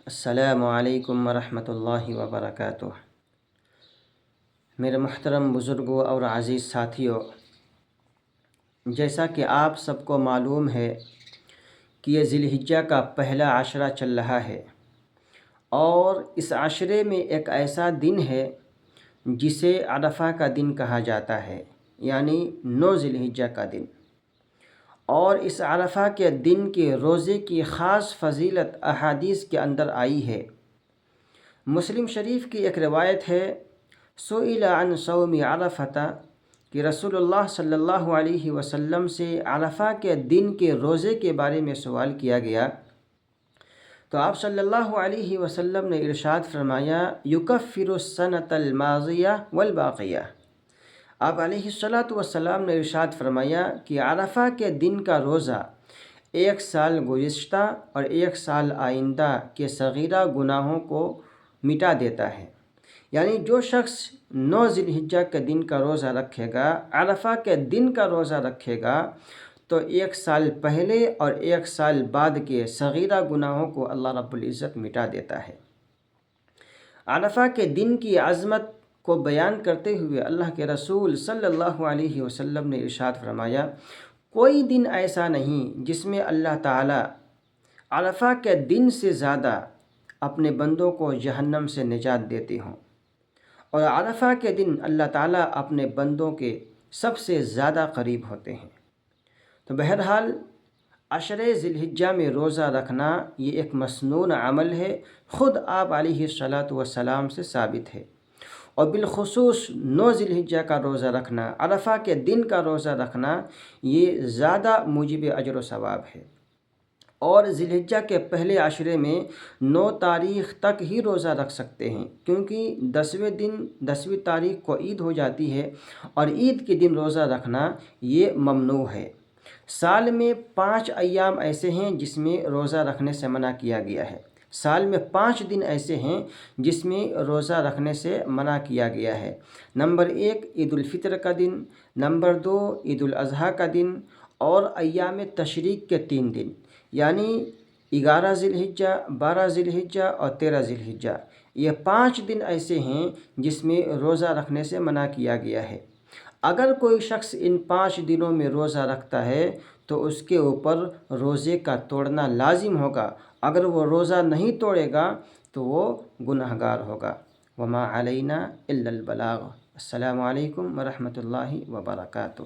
السلام علیکم ورحمۃ اللہ وبرکاتہ۔ میرے محترم بزرگوں اور عزیز ساتھیوں، جیسا کہ آپ سب کو معلوم ہے کہ یہ ذی الحجہ کا پہلا عشرہ چل رہا ہے، اور اس عشرے میں ایک ایسا دن ہے جسے عرفہ کا دن کہا جاتا ہے، یعنی 9 ذی الحجہ کا دن۔ اور اس عرفہ کے دن کے روزے کی خاص فضیلت احادیث کے اندر آئی ہے۔ مسلم شریف کی ایک روایت ہے، سئل عن صوم عرفۃ، کہ رسول اللہ صلی اللہ علیہ وسلم سے عرفہ کے دن کے روزے کے بارے میں سوال کیا گیا، تو آپ صلی اللہ علیہ وسلم نے ارشاد فرمایا، یکفر السنۃ الماضیہ والباقیہ۔ آپ علیہ الصلاۃ والسلام نے ارشاد فرمایا کہ عرفہ کے دن کا روزہ 1 سال گزشتہ اور 1 سال آئندہ کے صغیرہ گناہوں کو مٹا دیتا ہے۔ یعنی جو شخص 9 ذی الحجہ کے دن کا روزہ رکھے گا، عرفہ کے دن کا روزہ رکھے گا، تو 1 سال پہلے اور 1 سال بعد کے صغیرہ گناہوں کو اللہ رب العزت مٹا دیتا ہے۔ عرفہ کے دن کی عظمت کو بیان کرتے ہوئے اللہ کے رسول صلی اللہ علیہ وسلم نے ارشاد فرمایا، کوئی دن ایسا نہیں جس میں اللہ تعالیٰ عرفہ کے دن سے زیادہ اپنے بندوں کو جہنم سے نجات دیتے ہوں، اور عرفہ کے دن اللہ تعالیٰ اپنے بندوں کے سب سے زیادہ قریب ہوتے ہیں۔ تو بہرحال عشرے ذی الحجہ میں روزہ رکھنا یہ ایک مسنون عمل ہے، خود آپ علیہ الصلاۃ والسلام سے ثابت ہے، اور بالخصوص 9 ذی الحجہ کا روزہ رکھنا، عرفہ کے دن کا روزہ رکھنا، یہ زیادہ موجب اجر و ثواب ہے۔ اور ذی الحجہ کے پہلے عشرے میں 9 تاریخ تک ہی روزہ رکھ سکتے ہیں، کیونکہ 10ویں تاریخ کو عید ہو جاتی ہے، اور عید کے دن روزہ رکھنا یہ ممنوع ہے۔ سال میں 5 ایام ایسے ہیں جس میں روزہ رکھنے سے منع کیا گیا ہے۔ سال میں 5 دن ایسے ہیں جس میں روزہ رکھنے سے منع کیا گیا ہے۔ نمبر 1 عید الفطر کا دن، نمبر 2 عید الاضحیٰ کا دن، اور ایام تشریق کے 3 دن، یعنی 11 ذی الحجہ، 12 ذی الحجہ اور 13 ذی الحجہ۔ یہ 5 دن ایسے ہیں جس میں روزہ رکھنے سے منع کیا گیا ہے۔ اگر کوئی شخص ان 5 دنوں میں روزہ رکھتا ہے تو اس کے اوپر روزے کا توڑنا لازم ہوگا۔ اگر وہ روزہ نہیں توڑے گا تو وہ گنہگار ہوگا۔ وما علینا الا البلاغ۔ السلام علیکم ورحمۃ اللہ وبرکاتہ۔